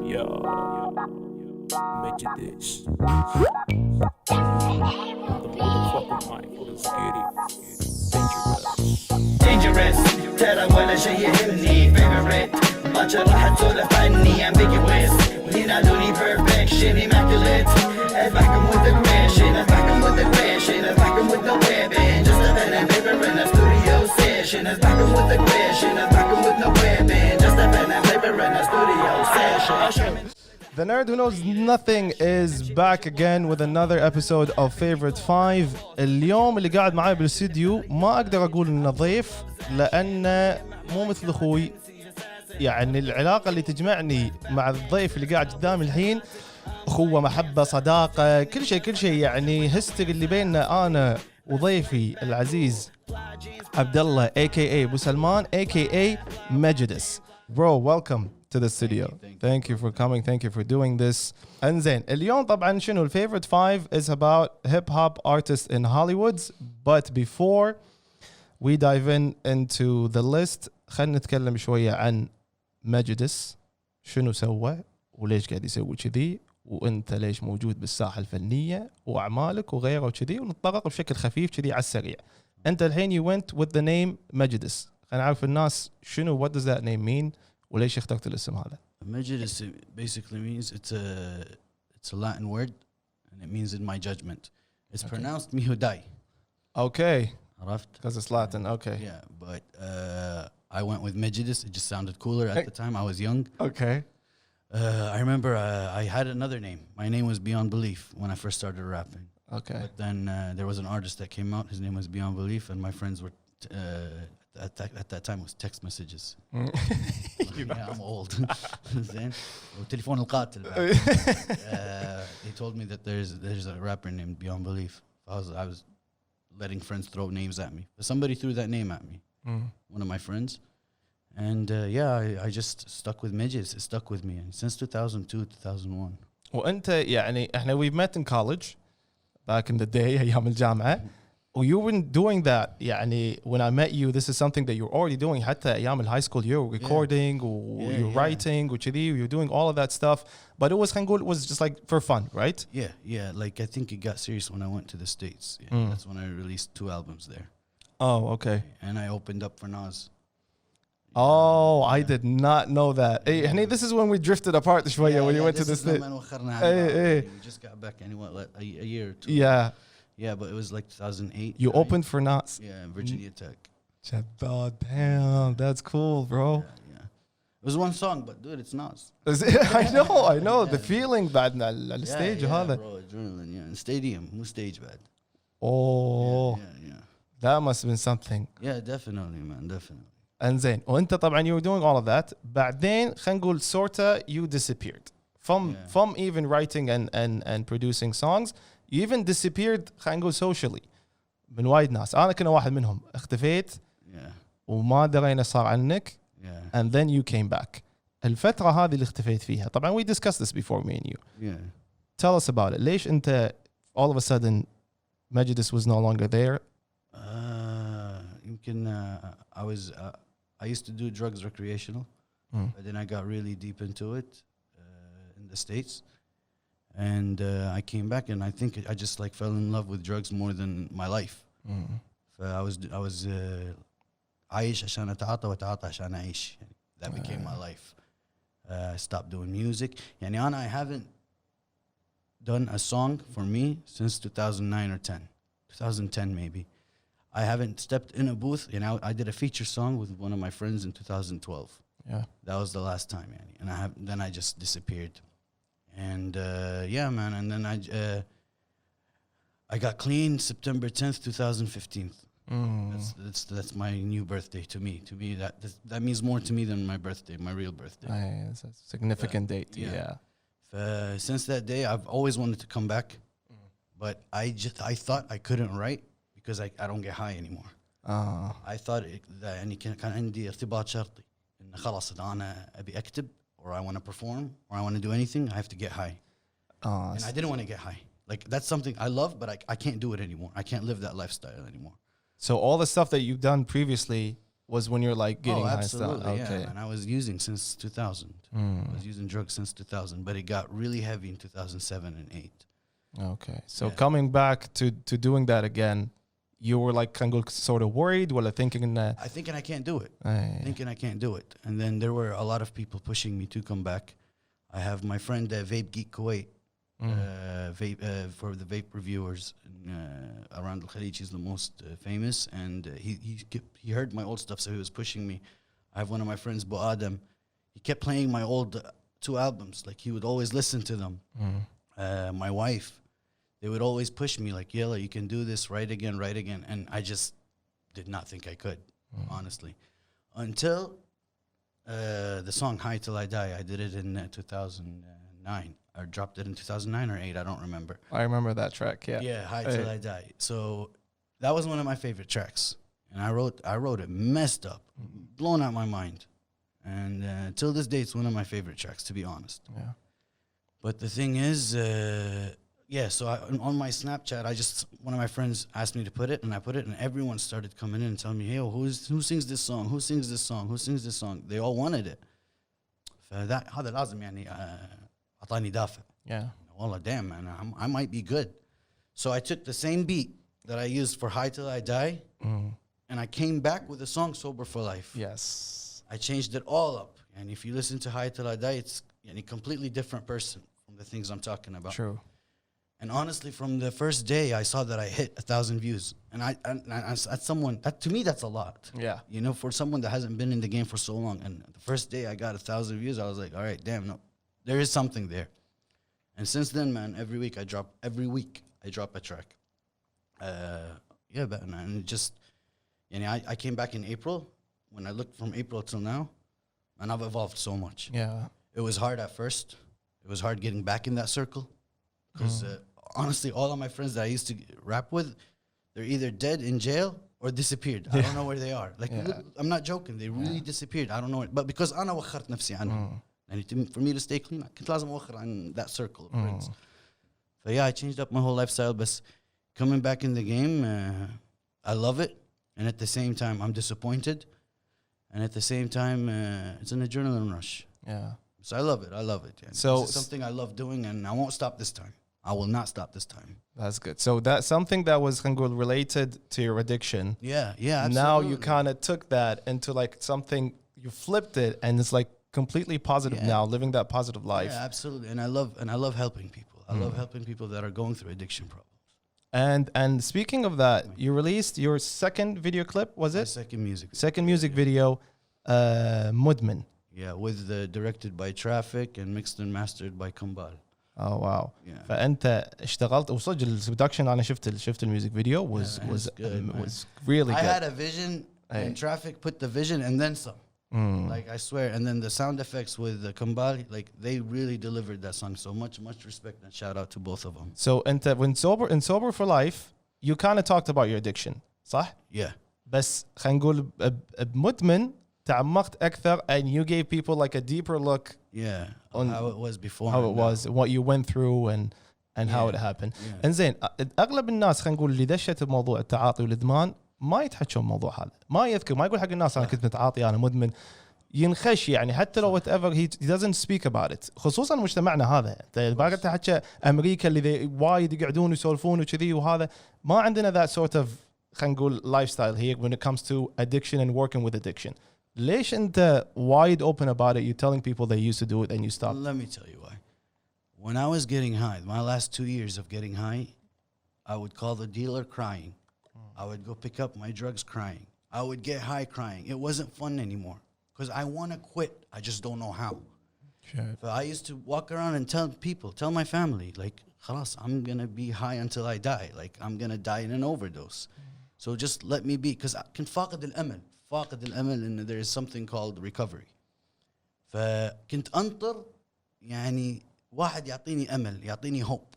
Yo, Mejudice. The motherfucking mic, let's get it. Dangerous ترى ولا شي يهمني favorite ما راح تسولف عني ambiguous ينادوني perfection immaculate أذبحكم with aggression أذبحكم with aggression أذبحكم with no weapon just a pen and paper in a studio session أذبحكم with aggression أذبحكم with no weapon just a pen and paper in a studio session. The nerd who knows nothing is back again with another episode of Favorite 5. اليوم اللي قاعد معاي بالاستديو ما اقدر اقول انه ضيف لانه مو مثل اخوي. يعني العلاقة اللي تجمعني مع الضيف اللي قاعد قدامي الحين اخوة محبة صداقة كل شيء يعني هستري اللي بيننا انا وضيفي العزيز عبد الله aka ابو سلمان aka Mejudice. Bro, welcome to the studio. Thank you for coming. Thank you for doing this. انزين اليوم طبعا شنو ال favorite 5 is about hip hop artists in Hollywood. But before we dive into the list خلينا نتكلم شوية عن Mejudice. شنو سوى وليش قاعد يسوي كذي وانت ليش موجود بالساحة الفنية واعمالك وغيره وكذي ونتطرق بشكل خفيف كذي على السريع. انت الحين you went with the name Mejudice. خلينا نعرف الناس شنو what does that name mean وليش اخترت الاسم هذا؟ Mejudice basically means it's a Latin word and it means in my judgment. It's pronounced Mejudice. Okay. عرفت? Because it's Latin. Okay. Yeah, but I went with Mejudice. It just sounded cooler at the time. I was young. Okay. I remember I had another name. My name was Beyond Belief when I first started rapping. Okay. But then there was an artist that came out. His name was Beyond Belief, and my friends were at that time was text messages. Yeah, I'm old. Then telephone القاتل. They told me that there's a rapper named Beyond Belief. I was letting friends throw names at me. But somebody threw that name at me. One of my friends. And I just stuck with Mejudice. It stuck with me since 2002, 2001. وانت يعني احنا we met in college back in the day أيام الجامعة. You were doing that يعني when I met you this is something that you're already doing حتى أيام high school you're recording you're writing وكذي you're doing all of that stuff but it was it was just like for fun, right? Yeah, like I think it got serious when I went to the States. That's when I released 2 albums there. Oh, okay. And I opened up for Nas. Oh, I did not know that. Hey, this is when we drifted apart شوية when you went to the States. We just got back a year or 2. Yeah, but it was like 2008. You opened for Nas? Yeah, Virginia Tech. Damn, that's cool, bro. Yeah. It was one song, but dude, it's Nas. I know. The feeling بعد على الستيج هذا. Bro, adrenaline, yeah. And stadium, مو stage bad. Oh. Yeah. That must have been something. Yeah, definitely, man, definitely. انزين وانت طبعا you were doing all of that بعدين خلينا نقول sorta you disappeared from even writing and producing songs. You even disappeared خلينا نقول socially من وايد ناس. أنا كنا واحد منهم اختفيت وما درينا صار عنك and then you came back. الفترة هذه اللي اختفيت فيها طبعا we discussed this before me and you. Tell us about it. ليش أنت all of a sudden Mejudice was no longer there? يمكن I used to do drugs recreational but then I got really deep into it in the States. And I came back and I think I just like fell in love with drugs more than my life. I was عايش عشان أتعاطى وأتعاطى عشان أعيش. That became my life. I stopped doing music. يعني I haven't done a song for me since 2009 or 2010 maybe. I haven't stepped in a booth. You know, I did a feature song with one of my friends in 2012. Yeah, that was the last time. And then I just disappeared. And man. And then I got clean September 10th, 2015. That's my new birthday to me. To me, that means more to me than my birthday, my real birthday. It's a significant date. Yeah. Since that day, I've always wanted to come back, but I thought I couldn't write because I don't get high anymore. I thought that يعني كان عندي ارتباط شرطي إن خلاص أنا أبي أكتب or I want to perform or I want to do anything, I have to get high. And I didn't want to get high. Like that's something I love, but I can't do it anymore. I can't live that lifestyle anymore. So all the stuff that you've done previously, was when you're like getting high stuff. absolutely, Okay. yeah. And I was using since 2000. I was using drugs since 2000, but it got really heavy in 2007 and 8. Okay. So Yeah. coming back to doing that again, you were like kind of sort of worried, well, thinking that. I thinking I can't do it. Thinking I can't do it. And then there were a lot of people pushing me to come back. I have my friend Vape Geek Kuwait, for the vape reviewers around Al Khalij. He's the most famous, and he heard my old stuff, so he was pushing me. I have one of my friends, Bo Adam. He kept playing my old 2 albums. Like, he would always listen to them. My wife, they would always push me, like, Yella, you can do this, write again. And I just did not think I could, honestly. Until the song High Till I Die. I did it in 2009. I dropped it in 2009 or 8, I don't remember. I remember that track, yeah. Yeah, High Till I Die. So that was one of my favorite tracks. And I wrote it messed up, blown out my mind. And till this day, it's one of my favorite tracks, to be honest. Yeah. But the thing is, so on my Snapchat, one of my friends asked me to put it, and I put it, and everyone started coming in and telling me, hey, who sings this song? Who sings this song? Who sings this song? They all wanted it. هذا لازم يعني أعطاني دافع. Yeah. Wallah, damn, man, I might be good. So I took the same beat that I used for High Till I Die, and I came back with a song, Sober for Life. Yes. I changed it all up. And if you listen to High Till I Die, it's a completely different person from the things I'm talking about. True. And honestly, from the first day, I saw that I hit 1,000 views. And to me, that's a lot. Yeah. You know, for someone that hasn't been in the game for so long. And the first day I got 1,000 views, I was like, all right, damn, no, there is something there. And since then, man, every week I drop a track. But man, I came back in April. When I looked from April till now, and I've evolved so much. Yeah. It was hard at first. It was hard getting back in that circle. Because honestly, all of my friends that I used to rap with, they're either dead in jail or disappeared. I don't know where they are. Like, I'm not joking. They really disappeared. I don't know. But because أنا وخرت نفسي عنهم. And for me to stay clean, كنت لازم أوخر عن that circle of friends. So yeah, I changed up my whole lifestyle. But coming back in the game, I love it. And at the same time, I'm disappointed. And at the same time, it's an adrenaline rush. Yeah. So I love it. Yeah. So it's something I love doing, and I won't stop this time. I will not stop this time. That's good. So that's something that was related to your addiction. Yeah, absolutely. Now you kind of took that into like something, you flipped it, and it's like completely positive now, living that positive life. Yeah, absolutely. And I love helping people. I love helping people that are going through addiction problems. And speaking of that, you released your second video clip, was it? My second music. Second music video, Mudman. Yeah, directed by TrIphique and mixed and mastered by Combal. Oh wow. Yeah. فانت اشتغلت وصدق البرودكشن انا شفت الميوزك فيديو was really I good. had a vision and TrIphique put the vision and then some. Like, I swear. And then the sound effects with the Combal, like, they really delivered that song. So much respect and shout out to both of them. So انت when sober for life, you kind of talked about your addiction, صح؟ Yeah. بس خلينا نقول بمدمن تعمقت أكثر and you gave people like a deeper look on how it was before. How it was, what you went through and how it happened. انزين أغلب الناس خلينا نقول اللي دشت بموضوع التعاطي والإدمان ما يتحكون الموضوع هذا، ما يذكر، ما يقول حق الناس أنا كنت متعاطي أنا مدمن، ينخش يعني حتى لو whatever he doesn't speak about it. خصوصا مجتمعنا هذا، باقي تحكي أمريكا اللي وايد يقعدون يسولفون وكذي وهذا، ما عندنا that sort of خلينا نقول lifestyle here when it comes to addiction and working with addiction. ليش أنت wide open about it? You're telling people they used to do it and you stopped. Let me tell you why. When I was getting high, my last 2 years of getting high, I would call the dealer crying. I would go pick up my drugs crying. I would get high crying. It wasn't fun anymore because I want to quit. I just don't know how. Sure. But I used to walk around and tell my family, like, خلاص, I'm going to be high until I die. Like, I'm going to die in an overdose. So just let me be, because I can فاقد الأمل إن there is something called recovery. فكنت أنطر يعني واحد يعطيني أمل، يعطيني hope.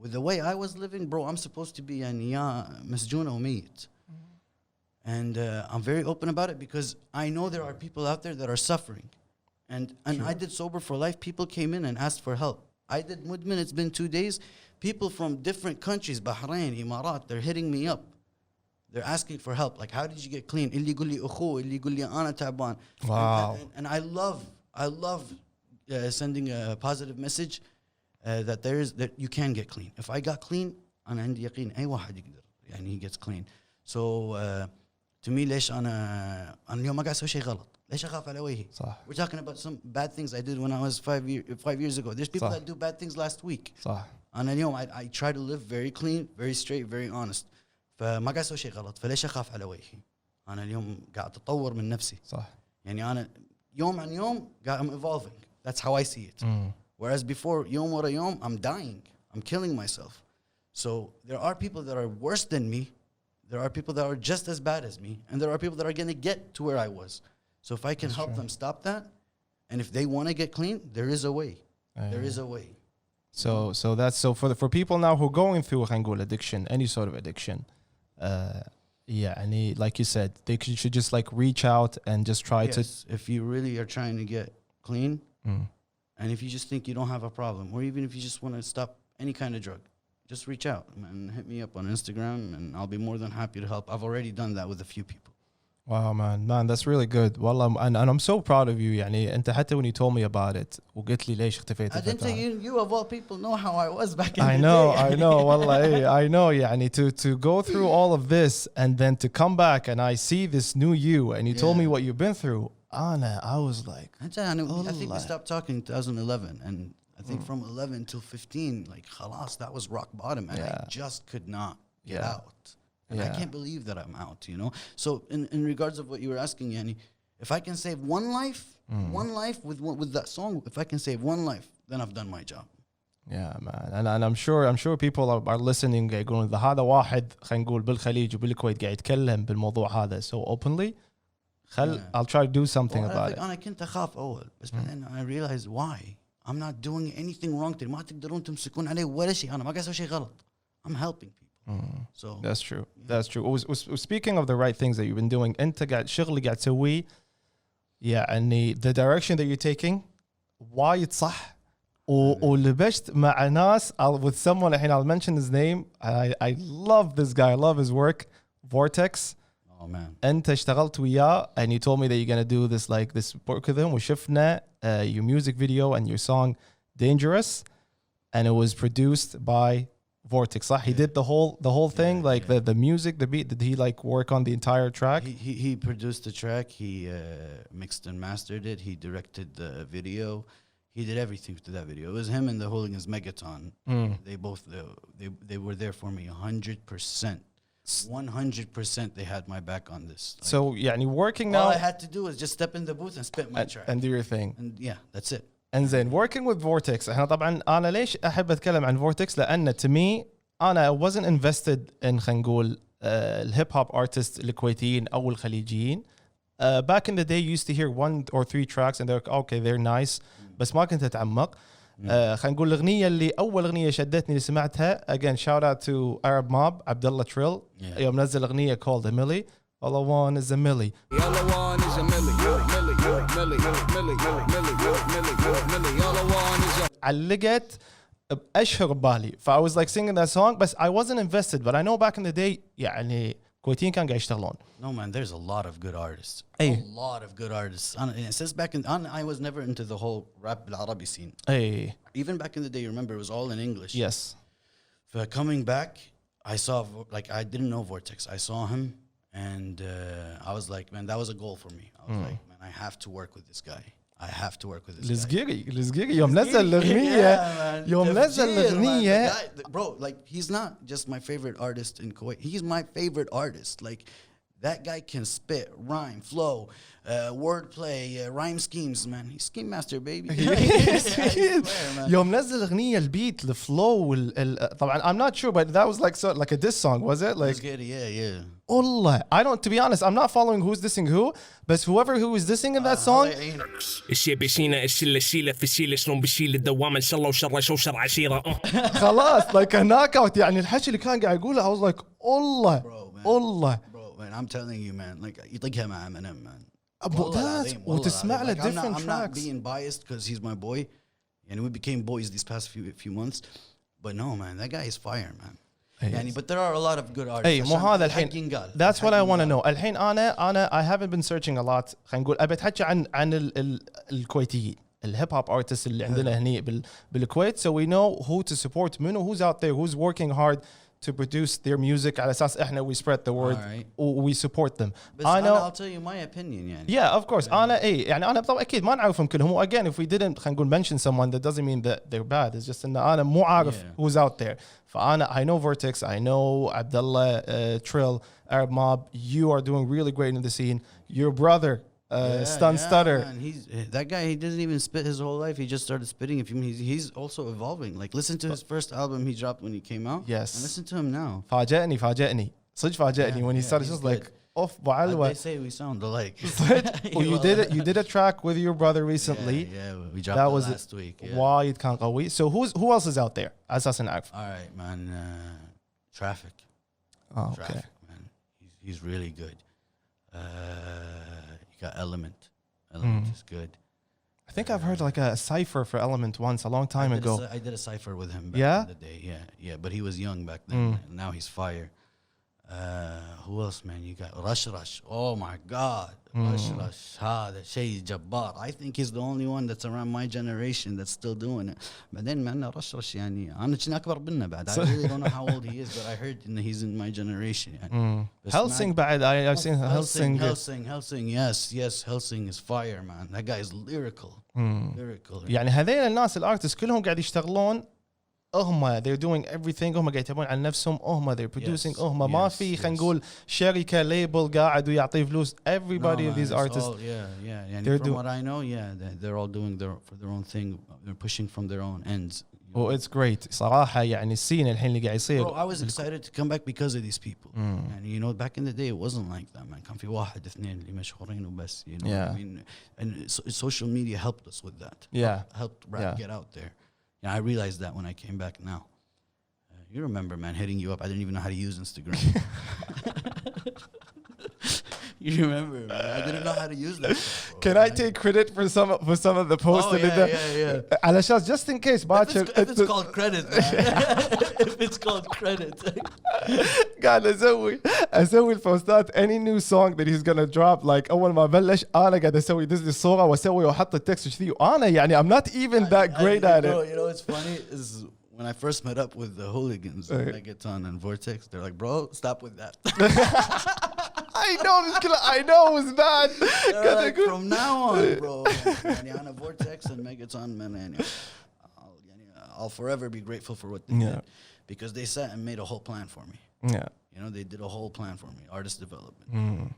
With the way I was living, bro, I'm supposed to be يعني يا مسجون أو ميت. And I'm very open about it because I know there are people out there that are suffering. And I did Sober for Life. People came in and asked for help. I did Mudman. It's been 2 days. People from different countries, Bahrain, Imarat, they're hitting me up. they're asking for help. Like, how did you get clean? اللي يقول لي أخوه, اللي يقول لي أنا تعبان. Wow. And I love sending a positive message that you can get clean. If I got clean, أنا عندي يقين أي واحد يقدر. يعني he gets clean. So to me ليش أنا اليوم ما قاعد أسوي شيء غلط؟ ليش أخاف على وجهي؟ صح. We're talking about some bad things I did when I was 5 years ago. There's people صح. that do bad things last week. صح. أنا اليوم I try to live very clean, very straight, very honest. فما قاعد أسوي شيء غلط. فليش أخاف على وجهي؟ أنا اليوم قاعد أتطور من نفسي. صح. يعني أنا يوم عن يوم I'm evolving. That's how I see it. Whereas before يوم ورا يوم I'm dying. I'm killing myself. So there are people that are worse than me. There are people that are just as bad as me. And there are people that are going to get to where I was. So if I can help them stop that, and if they want to get clean, there is a way. There is a way. So that's so for people now who are going through خلينا addiction, any sort of addiction. And like you said, they should just like reach out and just try to. If you really are trying to get clean, and if you just think you don't have a problem, or even if you just want to stop any kind of drug, just reach out and hit me up on Instagram, and I'll be more than happy to help. I've already done that with a few people. Wow, man, that's really good. Wallah, and I'm so proud of you. يعني أنت حتى when you told me about it, وقلت لي ليش اختفيت. I didn't say you of all people know how I was back in I the know, day. I know. والله, I know. يعني to go through all of this and then to come back and I see this new you and you told me what you've been through. Anna, I was like, I think we stopped talking in 2011, and I think from 11 till 15, like khalas, that was rock bottom, and I just could not get out. And I can't believe that I'm out, you know. So in regards of what you were asking, Yani, if I can save one life with that song, if I can save one life, then I've done my job. Yeah, man. And I'm sure people are listening يقولون إذا هذا واحد خلينا نقول بالخليج وبالكويت قاعد يتكلم بالموضوع هذا so openly I'll try to do something about it. أنا كنت أخاف أول بس بعدين I realized why I'm not doing anything wrong. ما تقدرون تمسكون علي ولا شيء. أنا ما قاعد أسوي شيء غلط. I'm helping people. So that's true. That's true. Speaking of the right things that you've been doing, أنت قاعد شغل قاعد تسويه يعني the direction that you're taking وايد صح. ولبشت مع ناس with someone الحين I'll mention his name. I love this guy. I love his work. Vortex. Oh man. أنت اشتغلت وياه and you told me that you're gonna do this like this work with him. وشفنا your music video and your song Dangerous, and it was produced by Vortex. He did the whole thing, like the music, the beat. Did he like work on the entire track? He produced the track. He mixed and mastered it. He directed the video. He did everything to that video. It was him and the hooligans Megaton. They both they were there for me 100%. 100% they had my back on this. Like, so يعني working now. All I had to do was just step in the booth and spit my track and do your thing. And yeah, that's it. And then working with Vortex. احنا طبعا أنا ليش أحب أتكلم عن Vortex لأن to me أنا wasn't invested in خلينا نقول الهيب هوب artists الكويتيين أو الخليجيين. Back in the day you used to hear 1 or 3 tracks and they're like okay they're nice بس ما كنت أتعمق. خلينا نقول الأغنية اللي أول أغنية شدتني اللي سمعتها again shout out to Arab Mob Abdullah Trill يوم نزل أغنية called a Millie. All I want is a Millie. All I want is a Millie. All I want is a علقت بأشهر ببالي. I was like singing that song but I wasn't invested. But I know back in the day يعني كويتيين كانوا قاعد يشتغلون. No man, there's a lot of good artists. A lot of good artists. Since back in I was never into the whole rap بالعربي scene. Even back in the day, you remember, it was all in English. Yes. For coming back, I saw like I didn't know Vortex. I saw him, and I was like, man, that was a goal for me. I was like, man, I have to work with this guy. I have to work with this guy. لزقيري يوم نزل الأغنية يوم نزل الأغنية bro, like he's not just my favorite artist in Kuwait. He's my favorite artist. Like that guy can spit, rhyme, flow, wordplay, rhyme schemes, man. He's scheme master, baby. يوم نزل الأغنية البيت الفلو طبعا I'm not sure but that was like a diss song was it like yeah والله I don't to be honest I'm not following who's dissing who but who is dissing in that song الشي بيشينا الشيلة في الشيلة شلون بشيل الدوام إن شاء الله وشر شوشر عشيرة خلاص like a knockout يعني الحكي اللي كان قاعد يقوله I was like والله man, I'm telling you, man, like يطقها مع Eminem, man. وتسمع له different I'm tracks. not being biased because he's my boy, and we became boys these past few months. But no, man, that guy is fire, man. يعني but there are a lot of good artists. اي مو هذا الحين. ينقال. That's what I want to know. الحين انا I haven't been searching a lot. خلينا نقول ابي اتحكي عن الكويتيين الهيب هوب artists اللي عندنا هني بالكويت, so we know who to support, منو who's out there who's working hard to produce their music على اساس احنا we spread the word we support them. بس I'll tell you my opinion يعني. Yeah, of course. انا يعني انا طبعا اكيد ما نعرفهم كلهم. Again, if we didn't خلينا نقول mention someone, that doesn't mean that they're bad. It's just ان انا مو عارف who's out there. فانا I know Vortex, I know Abdullah Trill, Arab Mob. You are doing really great in the scene. Your brother Stutter. Man. That guy. He doesn't even spit his whole life. He just started spitting. If he's also evolving. Like listen to his first album he dropped when he came out. Yes. And listen to him now. فاجأني صدق فاجأني when he started just like off بعلوة. They say we sound alike. Well, you did a track with your brother recently. Yeah, we dropped it last week. وايد كان قوي. So who else is out there أساسا نعرف. All right, man. TrIphique. Oh, okay. TrIphique, man. He's really good. You got Element. Element is good. I think I've heard like a cipher for Element once a long time ago. I did a cipher with him back in the day. Yeah, but he was young back then. Now he's fire. Who else, man? You got Rsh Rsh. Oh my God, Rsh Rsh. هذا شيء جبار. I think he's the only one that's around my generation that's still doing it. But then, man, Rsh Rsh يعني أنا كنا أكبر منه بعد. I really don't know how old he is, but I heard he's in my generation. يعني. Hellsing بعد. I've seen Hellsing. Hellsing. Yes. Hellsing is fire, man. That guy is lyrical. Lyrical. يعني هذين الناس الارتست كلهم قاعد يشتغلون. they're doing everything. هم قاعد يتابعون عن نفسهم. They're producing. ما في خلينا نقول شركة label قاعد ويعطي فلوس. Everybody of these artists. All, yeah. From what I know, they're all doing their own thing. They're pushing from their own ends. Oh, it's great. صراحة يعني السين الحين اللي قاعد يصير. Bro, I was excited to come back because of these people. And you know, back in the day, it wasn't like that, man. كان في واحد اثنين اللي مشهورين وبس. You know, I mean, and social media helped us with that. Helped rap get out there. Yeah, I realized that when I came back now. You remember, man, hitting you up. I didn't even know how to use Instagram. You remember, man? I didn't know how to use that stuff, bro. Can I take credit for some of the posts? Yeah. علشان just in case if it's called credit, man. If it's called credit. قاعد اسوي البوستات any new song that he's gonna drop, like اول ما بلش انا قاعد اسوي دز الصورة واسوي واحط التكست وشذي وانا يعني I'm not even that great at it. You know what's funny is when I first met up with the hooligans, Megaton and Vortex, they're like, bro, stop with that. I know it was bad. Like, from now on, bro. يعني أنا Vortex and Megaton, man, يعني I'll forever be grateful for what they did because they sat and made a whole plan for me. Yeah. You know, they did a whole plan for me, artist development.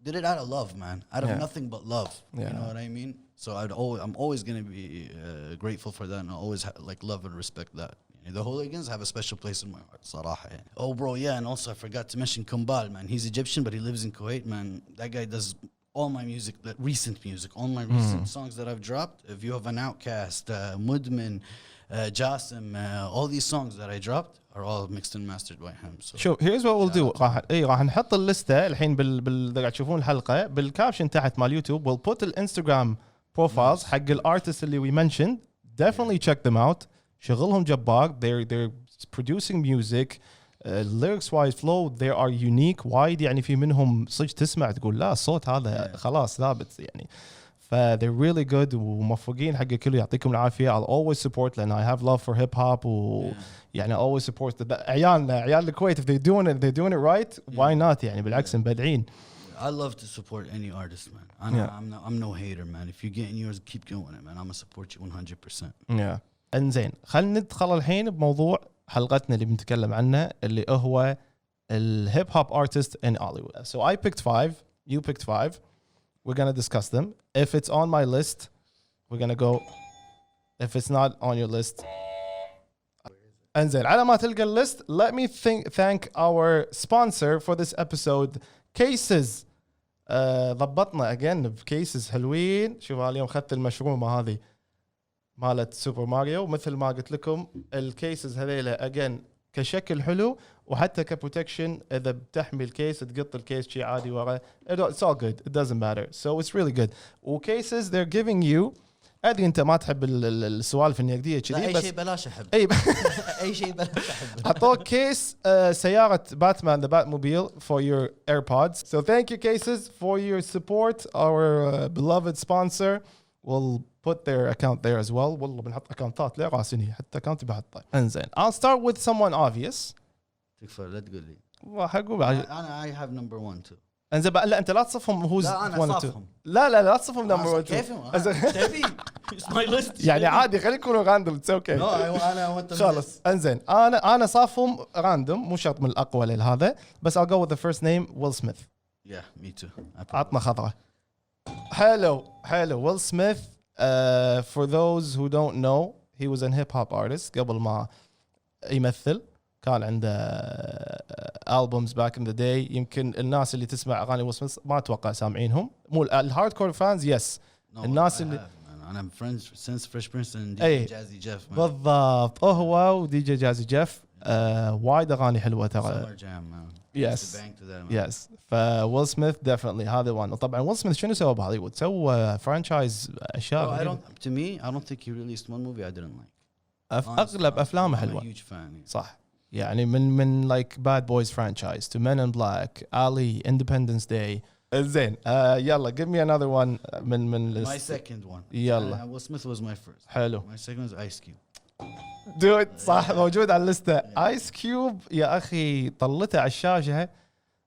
Did it out of love, man. Out of nothing but love. Yeah. You know what I mean? So I'm always going to be grateful for that, and I always love and respect that. The hooligans have a special place in my heart, صراحة. Oh, bro, yeah, and also I forgot to mention Combal, man. He's Egyptian, but he lives in Kuwait, man. That guy does all my music, recent music, all my recent songs that I've dropped. If you have an Outcast, Mudmin, Jasim, all these songs that I dropped are all mixed and mastered by him. So شوف, here's what we'll do. راح نحط الليستة الحين قاعد تشوفون الحلقة بالكابشن تحت مال يوتيوب. We'll put the Instagram profiles حق الارتست اللي we mentioned. Definitely check them out. شغلهم جبار. They're producing music. Lyrics wise flow they are unique. وايد يعني في منهم صدق تسمع تقول لا الصوت هذا خلاص ثابت يعني. they're really good وموفقين حق الكل يعطيكم العافية. I'll always support لأن I have love for hip hop يعني always support عيال الكويت. if they're doing it right, why not يعني بالعكس مبدعين. I love to support any artist, man. I'm no hater, man. If you're getting yours, keep going it, man. I'm gonna support you 100%. انزين, خلينا ندخل الحين بموضوع حلقتنا اللي بنتكلم عنه اللي هو الهيب هوب artist in Hollywood. So I picked 5, you picked 5. We're gonna discuss them. If it's on my list, we're gonna go. If it's not on your list, انزين, على ما تلقى الليست, let me thank our sponsor for this episode, Cases. ضبطنا again بكيسز حلوين. شوفوا اليوم خدت المشرومة هذه مالت سوبر ماريو. مثل ما قلت لكم الكيسز هذيلا again كشكل حلو وحتى كبروتكشن. إذا بتحمي الكيس تقط الكيس شيء عادي ورا. It's all good. It doesn't matter. So it's really good. وكيسز they're giving you ادري انت ما تحب السوالف النقديه لا كذي اي بس شيء بلاش احب. اي اي شيء بلاش احب. حطوك كيس سياره باتمان ذا باتموبيل for your AirPods. So thank you cases for your support. Our beloved sponsor. We'll put their account there as well. والله بنحط اكونتات لا راسني حتى اكونتي بحطه. انزين I'll start with someone obvious. تكفى لا تقول لي. راح اقول انا I have number 1 too. انزين لا انت لا تصفهم who's لا انا 1 و 2. صافهم. لا تصفهم number 1 كيف 2. تبي It's my list. يعني عادي خلي يكونوا راندوم اتس اوكي. انا خلاص انزين انا صافهم راندوم مو شرط من الاقوى لهذا بس I'll go with the first name Will Smith. Yeah, me too. عطنا خضرة. حلو Will Smith. For those who don't know, he was a hip hop artist قبل ما يمثل. كان عنده albums back in the day. يمكن الناس اللي تسمع أغاني ويل سميث ما أتوقع سامعينهم. مو الهاردكور فانز يس. الناس اللي أنا friends since Fresh Prince and أي. Jazzy Jeff. بالضبط هو ودي جي جازي جيف. وايد أغاني حلوة ترى. Summer Jam man. Yes. Bang to that, man. Yes. فويل سميث definitely هذا one. وطبعا ويل سميث شنو سوى بهوليوود؟ سوى فرانشايز أشياء. To me, I don't think he released one movie I didn't like. أغلب أفلامه I'm a حلوة. huge fan. صح. يعني من like Bad Boys franchise to Men in Black, Ali, Independence Day. زين يلا give me another one من My second one. يلا. Will Smith was my first. حلو. My second was Ice Cube. Do it صح موجود على الليستة. Ice Cube يا أخي طلته على الشاشة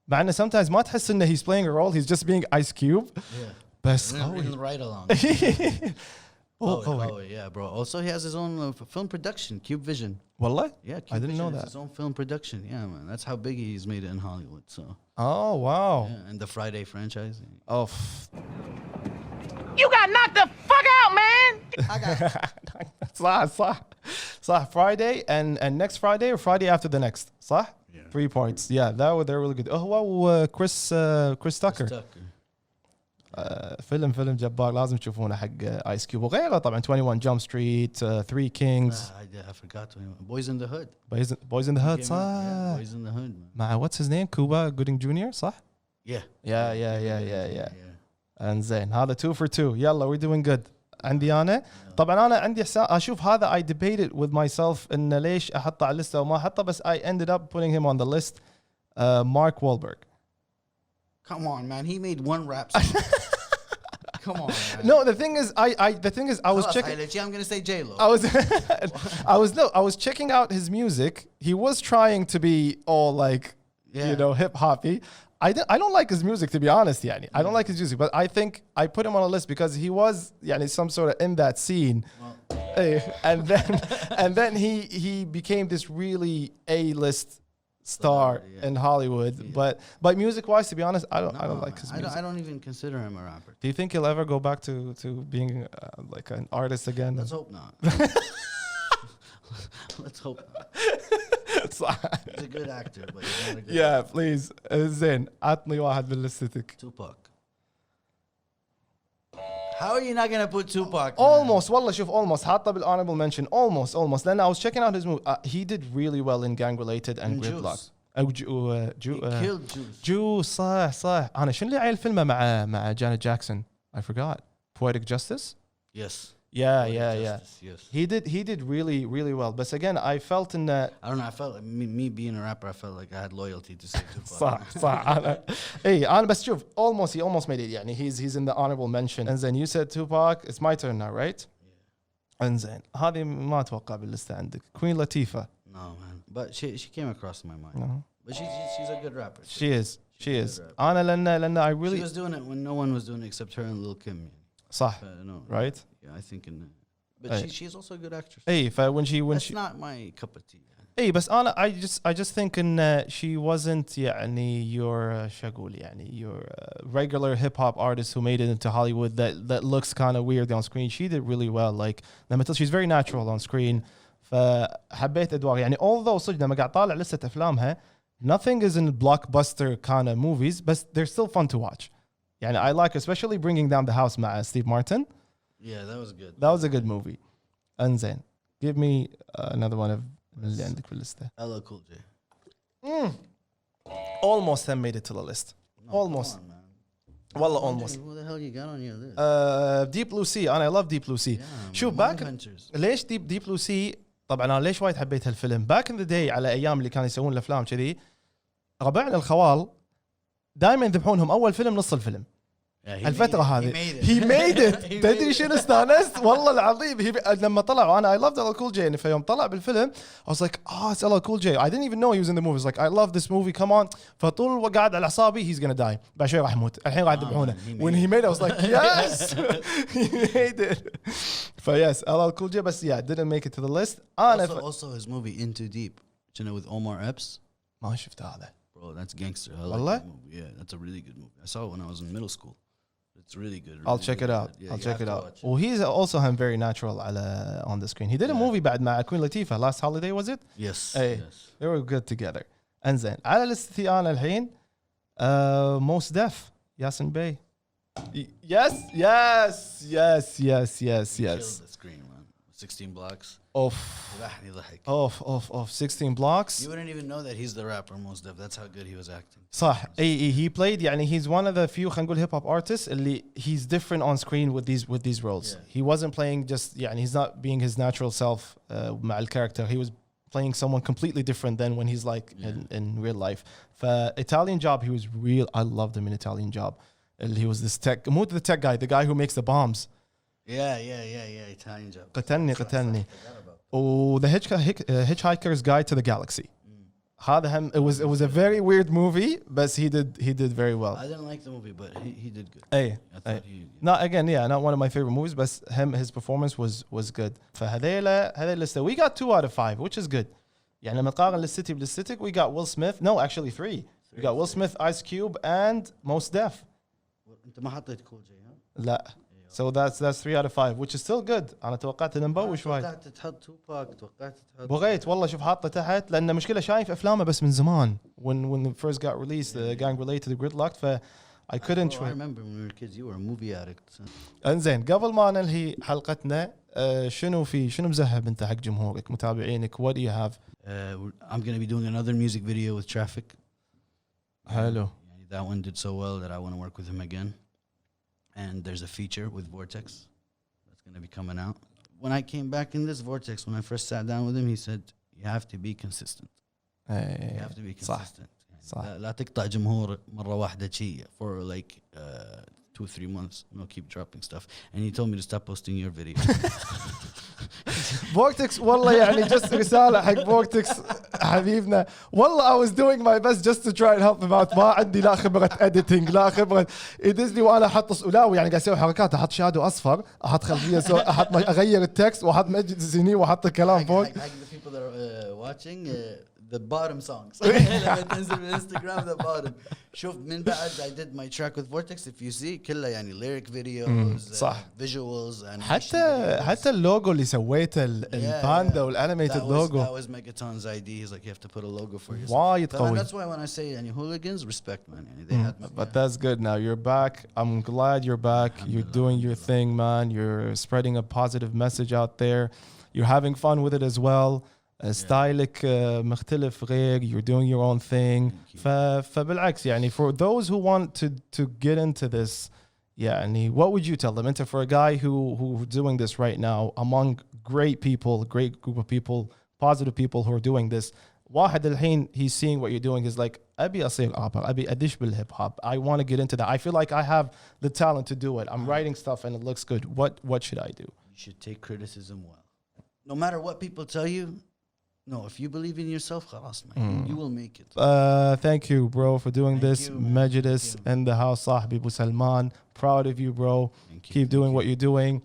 مع إنه sometimes ما تحس إنه he's playing a role, he's just being Ice Cube. Yeah. بس In right along. Oh, yeah, bro. Also, he has his own film production, Cube Vision. والله? Yeah, Cube I didn't Vision know is that. his own film production. Yeah, man. That's how big he's made it in Hollywood. So. Oh wow. Yeah, and the Friday franchise. Oh. You got knocked the fuck out, man. صح Friday and next Friday or Friday after the next صح? Yeah. 3 parts. Yeah, they're really good. هو Chris Tucker. فيلم جبار لازم تشوفونه حق ايس كيوب وغيره طبعا 21 Jump Street, 3 Kings. I forgot 21. Boys in the Hood. Boys in the Hood صح. Yeah, Boys in the Hood. Man. مع what's his name Cuba Gooding Jr. صح؟ Yeah. انزين هذا 2 for 2 يلا we're doing good. عندي انا طبعا انا عندي اشوف هذا I debated with myself ان ليش احطه على الليسته وما احطه بس I ended up putting him on the list. Mark Wahlberg. Come on, man. He made one rap song. Come on, man. No, the thing is I was checking. I'm gonna say J-Lo. I was checking out his music. He was trying to be all like you know hip hoppy. I don't like his music to be honest يعني. I don't like his music but I think I put him on a list because he was يعني some sort of in that scene. And then he became this really A-list star in Hollywood but music wise to be honest I don't like his music. I don't even consider him a rapper. Do you think he'll ever go back to being like an artist again? Let's hope not. Let's hope not. He's a good actor but he's not a good Yeah please زين عطني واحد باللستك. Tupac. How are you not gonna put Tupac? Almost والله شوف almost حاطه بالhonorable mention almost لأن I was checking out his movie. He did really well in Gang Related and Gridlock. أو killed Juice. Juice صح أنا شنو اللي عيل فيلمه مع Janet Jackson I forgot. Poetic Justice. Yes. Yeah. Yes. He did really well. But again, I felt in that. I don't know. I felt like me being a rapper. I felt like I had loyalty to say Tupac. صح. أنا بس شوف he almost made it. يعني he's in the honorable mention. And then you said Tupac. It's my turn now, right? Yeah. And then هذه ما أتوقع باللستة عندك. Queen Latifah. No man, but she came across my mind. No. But she's a good rapper. She is. أنا لأن I really. She was doing it when no one was doing it except her and Lil Kim. صح. No. Right? Yeah, I think but she's also a good actress. Hey, when That's she not my cup of tea. Hey, بس أنا I just think إن she wasn't يعني your شو أقول يعني your regular hip hop artist who made it into Hollywood that looks kind of weird on screen. She did really well. Like she's very natural on screen. فحبيت أدوار يعني although صدق لما قاعد طالع لستة أفلامها nothing is in blockbuster kind of movies but they're still fun to watch. يعني I like especially Bringing Down the House مع Steve Martin. Yeah, that was good. That was a good movie. انزين give me another one of اللي عندك في الليستة. LL Cool J. Almost have made it to the list. No, Almost. come on, man. والله almost. Who the hell you got on your list? Deep Blue Sea. أنا I love Deep Blue Sea. شوف باك ليش Deep Blue Sea. طبعا أنا ليش وايد حبيت هالفيلم. Back in the day على أيام اللي كانوا يسوون الأفلام كذي ربعنا الخوال دائما يذبحونهم أول فيلم نص الفيلم. الفترة هذه he made it تدري شنو استانست والله العظيم لما طلع وانا I loved LL Cool J يعني فيوم طلع بالفيلم I was like it's LL Cool J I didn't even know he was in the movie I was like I love this movie come on فطول وقاعد على أعصابي he's gonna die بعد شوي راح يموت الحين راح يذبحونه when he made it I was like yes he made it yes LL Cool J بس yeah didn't make it to the list also his movie Into Deep you know with Omar Epps ما شفت هذا bro that's gangster I like that movie. Yeah that's a really good movie I saw it when I was in middle school it's really good really I'll check it out I'll check it out well he's also very natural on the screen he did a movie بعد مع Queen Latifah last holiday was it yes they were good together انزين على لستي أنا الحين Most Def Yasin Bey yes killed the screen man 16 blocks off 16 blocks you wouldn't even know that he's the rapper Most Def that's how good he was acting صح he played يعني he's one of the few خلينا نقول hip hop artists اللي he's different on screen with these roles he wasn't playing just يعني he's not being his natural self مع الcharacter he was playing someone completely different than when he's like in real life Italian Job he was real I loved him in Italian Job he was this tech مو the tech guy the guy who makes the bombs yeah Italian Job قتلني the Hitchhiker's Guide to the Galaxy هذا هم it was a very weird movie but he did very well I didn't like the movie but he did good not again not one of my favorite movies but his performance was good فهذيلا لسه we got 2 out of 5 which is good يعني لما نقارن للسيتي بالستيك we got Will Smith no actually 3 we got Will Smith Ice Cube and Most Def انت ما حطيت Cool J لا so that's 3 out of 5 which is still good أنا توقعت إنه مبوش وايد توقعت تحط توباك توقعت تحط بغيت والله شوف حاطه تحت لأن مشكلة شايف أفلامه بس من زمان when it first got released Gang Related Gridlocked ف I couldn't I remember when we were kids you were a movie addict انزين قبل ما ننهي حلقتنا شنو مزهب أنت حق جمهورك متابعينك what do you have I'm gonna be doing another music video with TrIphique حلو that one did so well that I want to work with him again and there's a feature with Vortex that's going to be coming out. When I came back in this Vortex, when I first sat down with him, he said, you have to be consistent. You have to be consistent. صح. لا تقطع جمهور مرة واحدة شيء for like 2-3 months. Keep dropping stuff. And he told me to stop posting your videos. Vortex والله يعني just رسالة حق Vortex حبيبنا والله I was doing my best just to try and help him out ما عندي لا خبرة editing لا خبرة يدزلي وأنا أحط لا ويعني قاعد أسوي حركات أحط شادو أصفر أحط خلفية أحط أغير التكست وأحط مجلس هني وأحط الكلام فوق. The people that are watching the bottom songs لما تنزل من Instagram the bottom شوف من بعد I did my track with Vortex if you see كله يعني lyric videos صح visuals حتى اللوجو اللي سويته الباندا والانيميتد لوجو that was Megaton's idea he's like you have to put a logo for yourself وايد قوي that's why when I say يعني hooligans respect man يعني they had but that's good now you're back I'm glad you're back you're doing your thing man you're spreading a positive message out there you're having fun with it as well ستايلك مختلف غير you're doing your own thing فبالعكس يعني for those who want to get into this يعني what would you tell them into for a guy who's doing this right now among great people great group of people positive people who are doing this واحد الحين he's seeing what you're doing is like أبي أصير rapper أبي أدش بالهيب hop I want to get into that I feel like I have the talent to do it I'm writing stuff and it looks good what should I do you should take criticism well no matter what people tell you No, if you believe in yourself, خلاص man, you will make it. Thank you, bro, for doing this. Mejudice in the house, صاحبي أبو سلمان. Proud of you, bro. Keep doing what you're doing.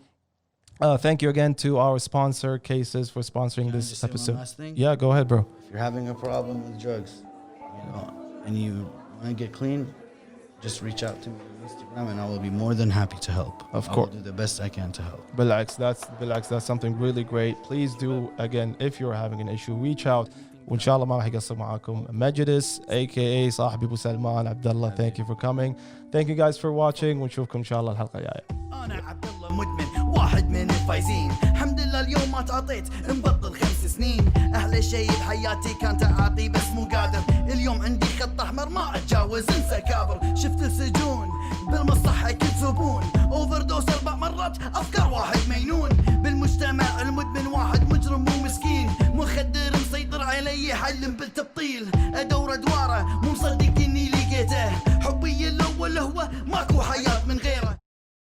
Thank you again to our sponsor, Cases, for sponsoring this episode. Last thing? Yeah, go ahead, bro. If you're having a problem with drugs, and you want to get clean, just reach out to me on Instagram, and I will be more than happy to help. Of course, I will do the best I can to help. That's something really great. Please do again if you're having an issue, reach out. وإن شاء الله ما راح يقصر معاكم. Mejudice, aka صاحبي أبو سلمان Abdullah. Thank you for coming. Thank you guys for watching. ونشوفكم إن شاء الله الحلقة الجاية. أنا عبد الله مدمن واحد من الفايزين. الحمد لله إلا اليوم ما تعطيت مبطل 5 سنين أحلى شي بحياتي كان تعاطي بس مو قادر اليوم عندي خط أحمر ما أتجاوز انسى كابر شفت السجون بالمصحة كل زبون اوفر دوس 4 مرات أفكار واحد